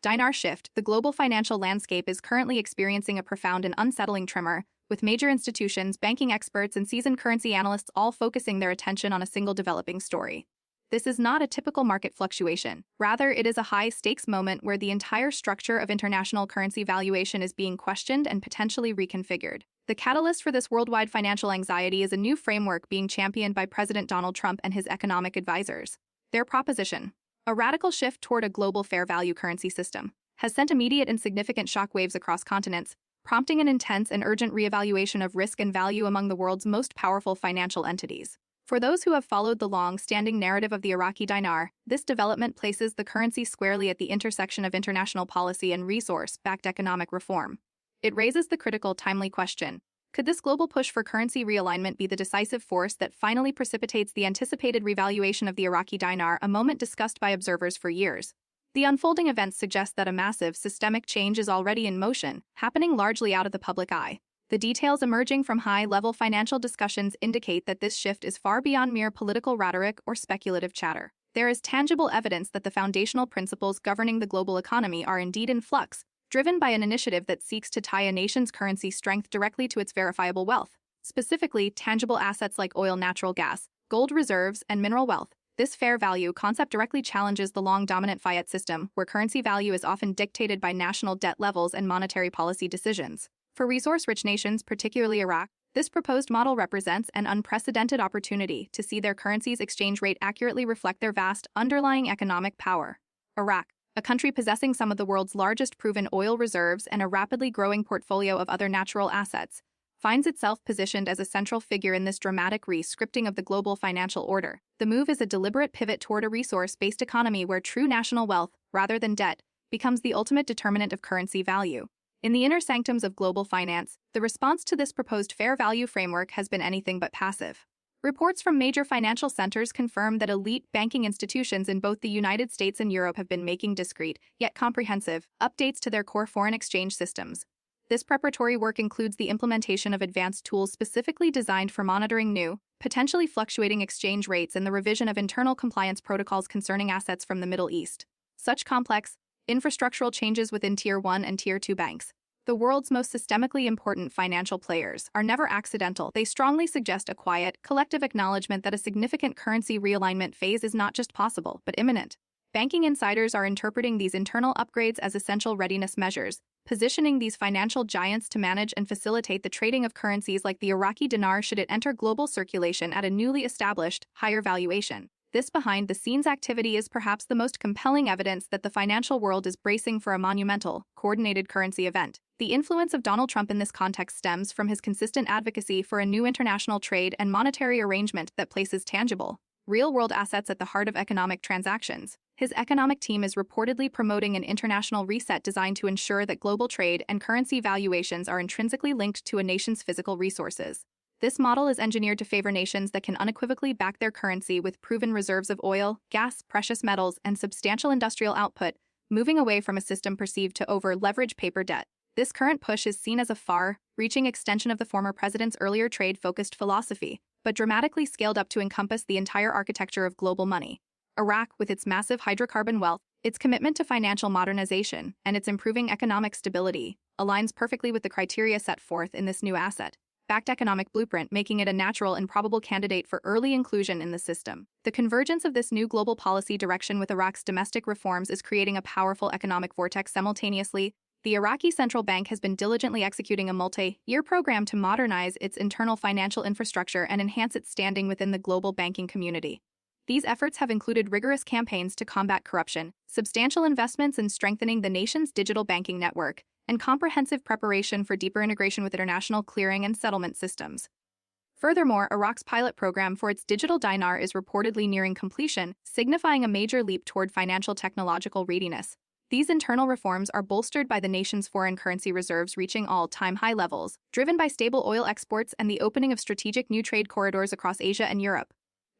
Dinar shift. The global financial landscape is currently experiencing a profound and unsettling tremor, with major institutions, banking experts, and seasoned currency analysts all focusing their attention on a single developing story. This is not a typical market fluctuation. Rather, it is a high-stakes moment where the entire structure of international currency valuation is being questioned and potentially reconfigured. The catalyst for this worldwide financial anxiety is a new framework being championed by President Donald Trump and his economic advisors. Their proposition, a radical shift toward a global fair value currency system, has sent immediate and significant shockwaves across continents, prompting an intense and urgent reevaluation of risk and value among the world's most powerful financial entities. For those who have followed the long-standing narrative of the Iraqi dinar, this development places the currency squarely at the intersection of international policy and resource-backed economic reform. It raises the critical, timely question: could this global push for currency realignment be the decisive force that finally precipitates the anticipated revaluation of the Iraqi dinar, a moment discussed by observers for years? The unfolding events suggest that a massive, systemic change is already in motion, happening largely out of the public eye. The details emerging from high-level financial discussions indicate that this shift is far beyond mere political rhetoric or speculative chatter. There is tangible evidence that the foundational principles governing the global economy are indeed in flux, driven by an initiative that seeks to tie a nation's currency strength directly to its verifiable wealth, specifically tangible assets like oil, natural gas, gold reserves, and mineral wealth. This fair value concept directly challenges the long-dominant fiat system, where currency value is often dictated by national debt levels and monetary policy decisions. For resource-rich nations, particularly Iraq, this proposed model represents an unprecedented opportunity to see their currency's exchange rate accurately reflect their vast underlying economic power. Iraq, a country possessing some of the world's largest proven oil reserves and a rapidly growing portfolio of other natural assets, finds itself positioned as a central figure in this dramatic re-scripting of the global financial order. The move is a deliberate pivot toward a resource-based economy where true national wealth, rather than debt, becomes the ultimate determinant of currency value. In the inner sanctums of global finance, the response to this proposed fair value framework has been anything but passive. Reports from major financial centers confirm that elite banking institutions in both the United States and Europe have been making discrete, yet comprehensive, updates to their core foreign exchange systems. This preparatory work includes the implementation of advanced tools specifically designed for monitoring new, potentially fluctuating exchange rates and the revision of internal compliance protocols concerning assets from the Middle East. Such complex, infrastructural changes within Tier 1 and Tier 2 banks, the world's most systemically important financial players, are never accidental. They strongly suggest a quiet, collective acknowledgement that a significant currency realignment phase is not just possible, but imminent. Banking insiders are interpreting these internal upgrades as essential readiness measures, positioning these financial giants to manage and facilitate the trading of currencies like the Iraqi dinar should it enter global circulation at a newly established, higher valuation. This behind-the-scenes activity is perhaps the most compelling evidence that the financial world is bracing for a monumental, coordinated currency event. The influence of Donald Trump in this context stems from his consistent advocacy for a new international trade and monetary arrangement that places tangible, real-world assets at the heart of economic transactions. His economic team is reportedly promoting an international reset designed to ensure that global trade and currency valuations are intrinsically linked to a nation's physical resources. This model is engineered to favor nations that can unequivocally back their currency with proven reserves of oil, gas, precious metals, and substantial industrial output, moving away from a system perceived to over-leverage paper debt. This current push is seen as a far-reaching extension of the former president's earlier trade-focused philosophy, but dramatically scaled up to encompass the entire architecture of global money. Iraq, with its massive hydrocarbon wealth, its commitment to financial modernization, and its improving economic stability, aligns perfectly with the criteria set forth in this new asset-backed economic blueprint, making it a natural and probable candidate for early inclusion in the system. The convergence of this new global policy direction with Iraq's domestic reforms is creating a powerful economic vortex simultaneously. The Iraqi central bank has been diligently executing a multi-year program to modernize its internal financial infrastructure and enhance its standing within the global banking community. These efforts have included rigorous campaigns to combat corruption, substantial investments in strengthening the nation's digital banking network, and comprehensive preparation for deeper integration with international clearing and settlement systems. Furthermore, Iraq's pilot program for its digital dinar is reportedly nearing completion, signifying a major leap toward financial technological readiness. These internal reforms are bolstered by the nation's foreign currency reserves reaching all-time high levels, driven by stable oil exports and the opening of strategic new trade corridors across Asia and Europe.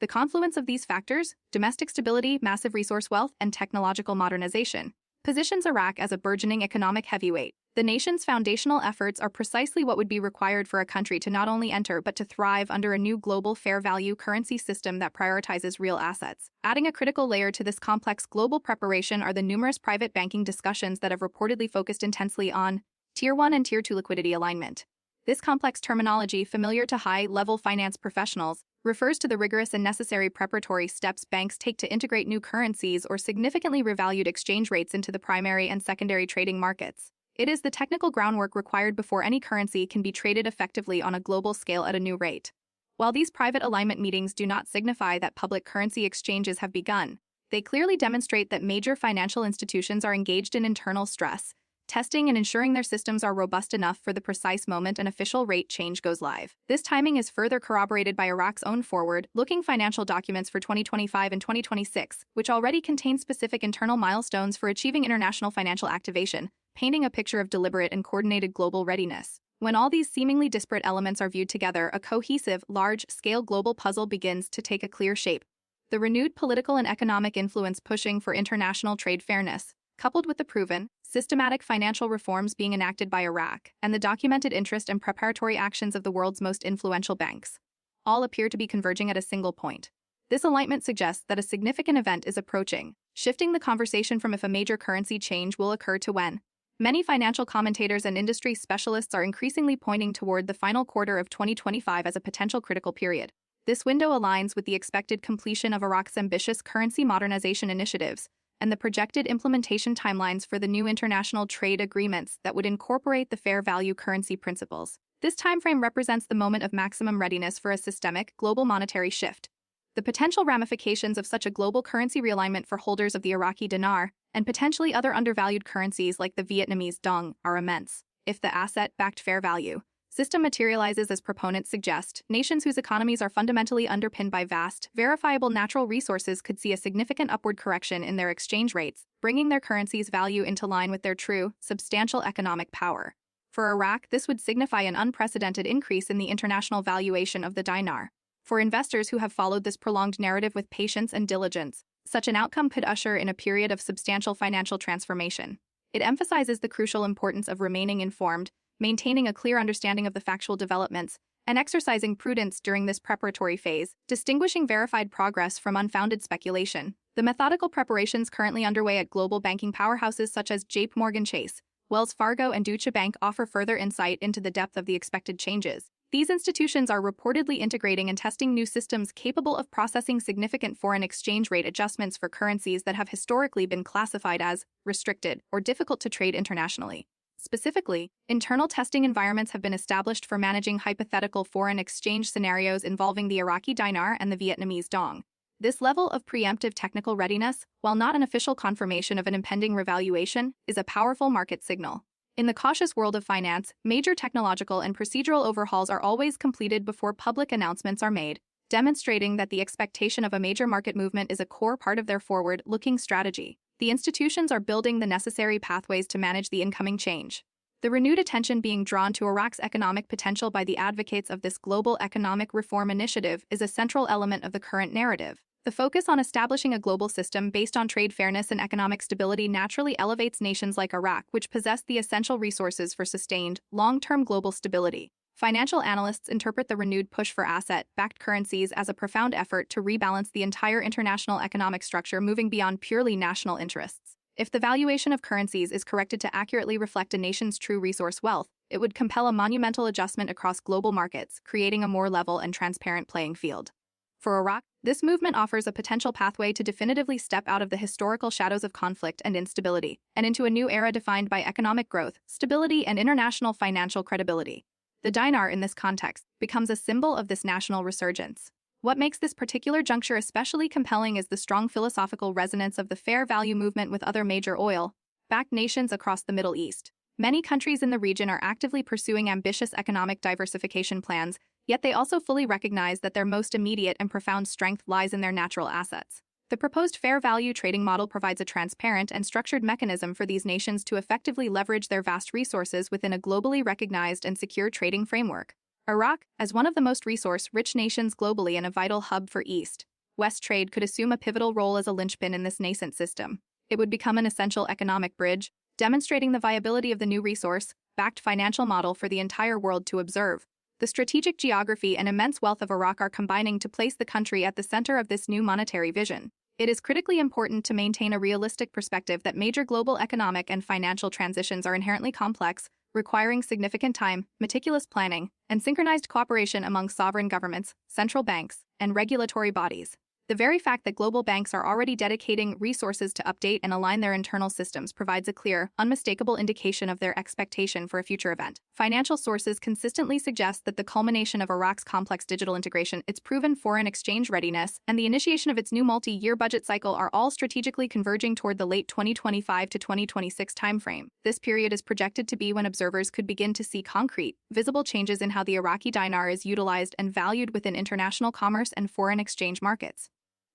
The confluence of these factors, domestic stability, massive resource wealth, and technological modernization, positions Iraq as a burgeoning economic heavyweight. The nation's foundational efforts are precisely what would be required for a country to not only enter but to thrive under a new global fair value currency system that prioritizes real assets. Adding a critical layer to this complex global preparation are the numerous private banking discussions that have reportedly focused intensely on Tier 1 and Tier 2 liquidity alignment. This complex terminology, familiar to high-level finance professionals, refers to the rigorous and necessary preparatory steps banks take to integrate new currencies or significantly revalued exchange rates into the primary and secondary trading markets. It is the technical groundwork required before any currency can be traded effectively on a global scale at a new rate. While these private alignment meetings do not signify that public currency exchanges have begun, they clearly demonstrate that major financial institutions are engaged in internal stress, testing and ensuring their systems are robust enough for the precise moment an official rate change goes live. This timing is further corroborated by Iraq's own forward-looking financial documents for 2025 and 2026, which already contain specific internal milestones for achieving international financial activation, painting a picture of deliberate and coordinated global readiness. When all these seemingly disparate elements are viewed together, a cohesive, large-scale global puzzle begins to take a clear shape. The renewed political and economic influence pushing for international trade fairness, coupled with the proven, systematic financial reforms being enacted by Iraq, and the documented interest and preparatory actions of the world's most influential banks, all appear to be converging at a single point. This alignment suggests that a significant event is approaching, shifting the conversation from if a major currency change will occur to when. Many financial commentators and industry specialists are increasingly pointing toward the final quarter of 2025 as a potential critical period. This window aligns with the expected completion of Iraq's ambitious currency modernization initiatives and the projected implementation timelines for the new international trade agreements that would incorporate the fair value currency principles. This timeframe represents the moment of maximum readiness for a systemic, global monetary shift. The potential ramifications of such a global currency realignment for holders of the Iraqi Dinar and potentially other undervalued currencies like the Vietnamese dong are immense. If the asset-backed fair value system materializes as proponents suggest, nations whose economies are fundamentally underpinned by vast, verifiable natural resources could see a significant upward correction in their exchange rates, bringing their currency's value into line with their true, substantial economic power. For Iraq, this would signify an unprecedented increase in the international valuation of the dinar. For investors who have followed this prolonged narrative with patience and diligence, such an outcome could usher in a period of substantial financial transformation. It emphasizes the crucial importance of remaining informed, maintaining a clear understanding of the factual developments, and exercising prudence during this preparatory phase, distinguishing verified progress from unfounded speculation. The methodical preparations currently underway at global banking powerhouses such as JP Morgan Chase, Wells Fargo, and Deutsche Bank offer further insight into the depth of the expected changes. These institutions are reportedly integrating and testing new systems capable of processing significant foreign exchange rate adjustments for currencies that have historically been classified as restricted or difficult to trade internationally. Specifically, internal testing environments have been established for managing hypothetical foreign exchange scenarios involving the Iraqi dinar and the Vietnamese dong. This level of preemptive technical readiness, while not an official confirmation of an impending revaluation, is a powerful market signal. In the cautious world of finance, major technological and procedural overhauls are always completed before public announcements are made, demonstrating that the expectation of a major market movement is a core part of their forward-looking strategy. The institutions are building the necessary pathways to manage the incoming change. The renewed attention being drawn to Iraq's economic potential by the advocates of this global economic reform initiative is a central element of the current narrative. The focus on establishing a global system based on trade fairness and economic stability naturally elevates nations like Iraq, which possess the essential resources for sustained, long-term global stability. Financial analysts interpret the renewed push for asset-backed currencies as a profound effort to rebalance the entire international economic structure, moving beyond purely national interests. If the valuation of currencies is corrected to accurately reflect a nation's true resource wealth, it would compel a monumental adjustment across global markets, creating a more level and transparent playing field. For Iraq, this movement offers a potential pathway to definitively step out of the historical shadows of conflict and instability, and into a new era defined by economic growth, stability, and international financial credibility. The dinar, in this context, becomes a symbol of this national resurgence. What makes this particular juncture especially compelling is the strong philosophical resonance of the fair value movement with other major oil-backed nations across the Middle East. Many countries in the region are actively pursuing ambitious economic diversification plans, yet they also fully recognize that their most immediate and profound strength lies in their natural assets. The proposed fair value trading model provides a transparent and structured mechanism for these nations to effectively leverage their vast resources within a globally recognized and secure trading framework. Iraq, as one of the most resource-rich nations globally and a vital hub for East-West trade, could assume a pivotal role as a linchpin in this nascent system. It would become an essential economic bridge, demonstrating the viability of the new resource-backed financial model for the entire world to observe. The strategic geography and immense wealth of Iraq are combining to place the country at the center of this new monetary vision. It is critically important to maintain a realistic perspective that major global economic and financial transitions are inherently complex, requiring significant time, meticulous planning, and synchronized cooperation among sovereign governments, central banks, and regulatory bodies. The very fact that global banks are already dedicating resources to update and align their internal systems provides a clear, unmistakable indication of their expectation for a future event. Financial sources consistently suggest that the culmination of Iraq's complex digital integration, its proven foreign exchange readiness, and the initiation of its new multi-year budget cycle are all strategically converging toward the late 2025 to 2026 timeframe. This period is projected to be when observers could begin to see concrete, visible changes in how the Iraqi dinar is utilized and valued within international commerce and foreign exchange markets.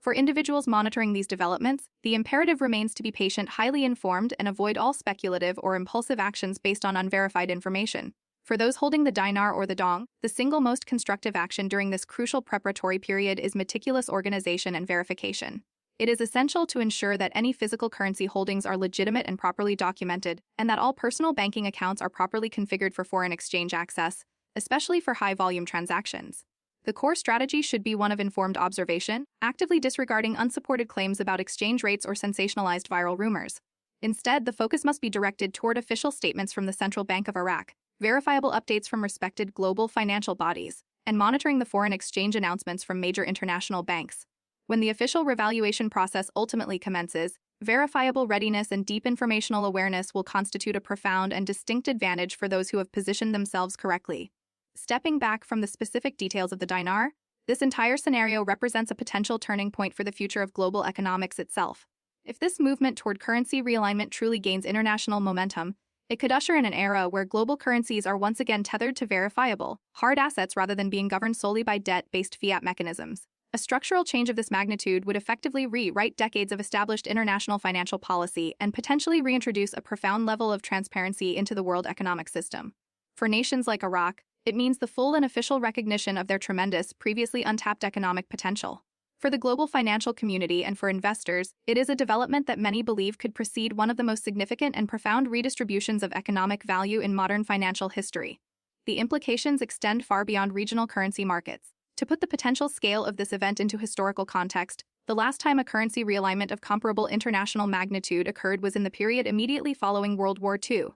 For individuals monitoring these developments, the imperative remains to be patient, highly informed, and avoid all speculative or impulsive actions based on unverified information. For those holding the dinar or the dong, the single most constructive action during this crucial preparatory period is meticulous organization and verification. It is essential to ensure that any physical currency holdings are legitimate and properly documented, and that all personal banking accounts are properly configured for foreign exchange access, especially for high-volume transactions. The core strategy should be one of informed observation, actively disregarding unsupported claims about exchange rates or sensationalized viral rumors. Instead, the focus must be directed toward official statements from the Central Bank of Iraq, verifiable updates from respected global financial bodies, and monitoring the foreign exchange announcements from major international banks. When the official revaluation process ultimately commences, verifiable readiness and deep informational awareness will constitute a profound and distinct advantage for those who have positioned themselves correctly. Stepping back from the specific details of the dinar, this entire scenario represents a potential turning point for the future of global economics itself. If this movement toward currency realignment truly gains international momentum, it could usher in an era where global currencies are once again tethered to verifiable, hard assets rather than being governed solely by debt-based fiat mechanisms. A structural change of this magnitude would effectively rewrite decades of established international financial policy and potentially reintroduce a profound level of transparency into the world economic system. For nations like Iraq, it means the full and official recognition of their tremendous, previously untapped economic potential. For the global financial community and for investors, it is a development that many believe could precede one of the most significant and profound redistributions of economic value in modern financial history. The implications extend far beyond regional currency markets. To put the potential scale of this event into historical context, the last time a currency realignment of comparable international magnitude occurred was in the period immediately following World War II.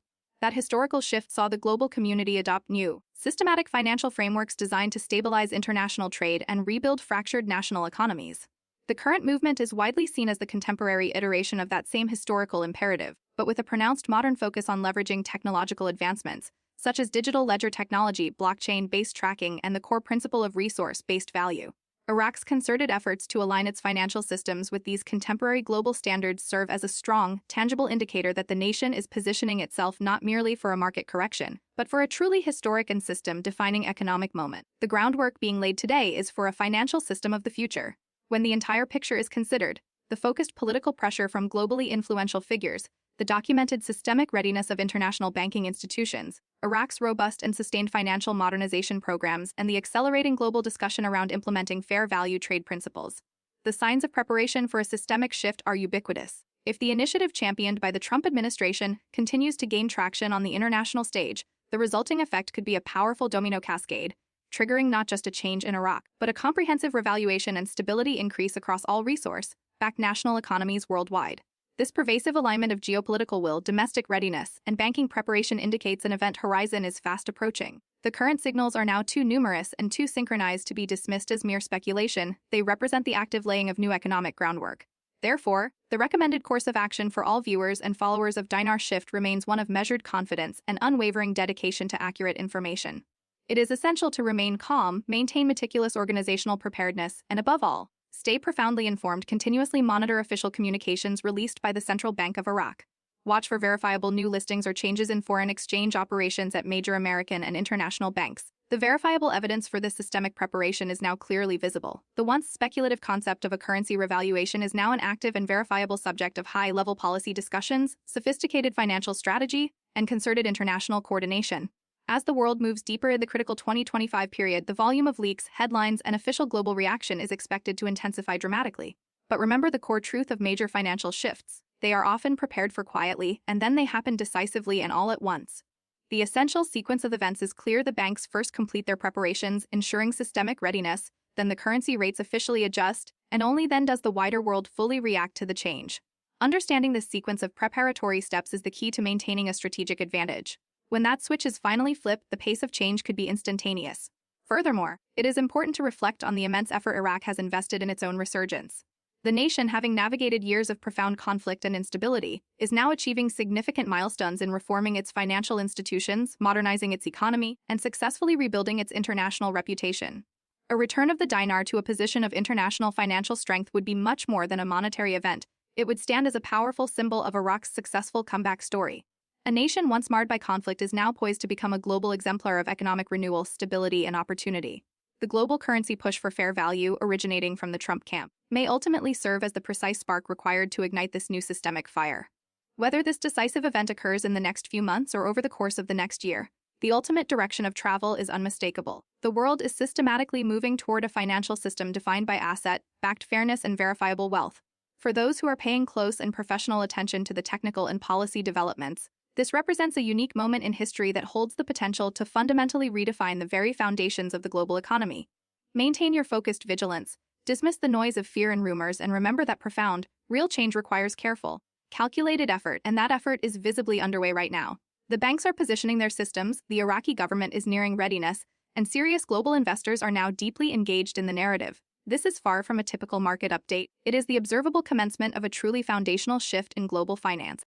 That historical shift saw the global community adopt new, systematic financial frameworks designed to stabilize international trade and rebuild fractured national economies. The current movement is widely seen as the contemporary iteration of that same historical imperative, but with a pronounced modern focus on leveraging technological advancements, such as digital ledger technology, blockchain-based tracking, and the core principle of resource-based value. Iraq's concerted efforts to align its financial systems with these contemporary global standards serve as a strong, tangible indicator that the nation is positioning itself not merely for a market correction, but for a truly historic and system-defining economic moment. The groundwork being laid today is for a financial system of the future. When the entire picture is considered, the focused political pressure from globally influential figures, the documented systemic readiness of international banking institutions, Iraq's robust and sustained financial modernization programs, and the accelerating global discussion around implementing fair value trade principles. The signs of preparation for a systemic shift are ubiquitous. If the initiative championed by the Trump administration continues to gain traction on the international stage, the resulting effect could be a powerful domino cascade, triggering not just a change in Iraq, but a comprehensive revaluation and stability increase across all resource-backed national economies worldwide. This pervasive alignment of geopolitical will, domestic readiness, and banking preparation indicates an event horizon is fast approaching. The current signals are now too numerous and too synchronized to be dismissed as mere speculation. They represent the active laying of new economic groundwork. Therefore, the recommended course of action for all viewers and followers of Dinar Shift remains one of measured confidence and unwavering dedication to accurate information. It is essential to remain calm, maintain meticulous organizational preparedness, and above all, stay profoundly informed, continuously monitor official communications released by the Central Bank of Iraq. Watch for verifiable new listings or changes in foreign exchange operations at major American and international banks. The verifiable evidence for this systemic preparation is now clearly visible. The once speculative concept of a currency revaluation is now an active and verifiable subject of high-level policy discussions, sophisticated financial strategy, and concerted international coordination. As the world moves deeper in the critical 2025 period, the volume of leaks, headlines, and official global reaction is expected to intensify dramatically. But remember the core truth of major financial shifts. they are often prepared for quietly, and then they happen decisively and all at once. The essential sequence of events is clear. The banks first complete their preparations, ensuring systemic readiness, then the currency rates officially adjust, and only then does the wider world fully react to the change. Understanding this sequence of preparatory steps is the key to maintaining a strategic advantage. When that switch is finally flipped, the pace of change could be instantaneous. Furthermore, it is important to reflect on the immense effort Iraq has invested in its own resurgence. The nation, having navigated years of profound conflict and instability, is now achieving significant milestones in reforming its financial institutions, modernizing its economy, and successfully rebuilding its international reputation. A return of the dinar to a position of international financial strength would be much more than a monetary event. It would stand as a powerful symbol of Iraq's successful comeback story. A nation once marred by conflict is now poised to become a global exemplar of economic renewal, stability, and opportunity. The global currency push for fair value, originating from the Trump camp, may ultimately serve as the precise spark required to ignite this new systemic fire. Whether this decisive event occurs in the next few months or over the course of the next year, the ultimate direction of travel is unmistakable. The world is systematically moving toward a financial system defined by asset-backed fairness and verifiable wealth. For those who are paying close and professional attention to the technical and policy developments, this represents a unique moment in history that holds the potential to fundamentally redefine the very foundations of the global economy. Maintain your focused vigilance, dismiss the noise of fear and rumors, and remember that profound, real change requires careful, calculated effort, and that effort is visibly underway right now. The banks are positioning their systems, the Iraqi government is nearing readiness, and serious global investors are now deeply engaged in the narrative. This is far from a typical market update. It is the observable commencement of a truly foundational shift in global finance.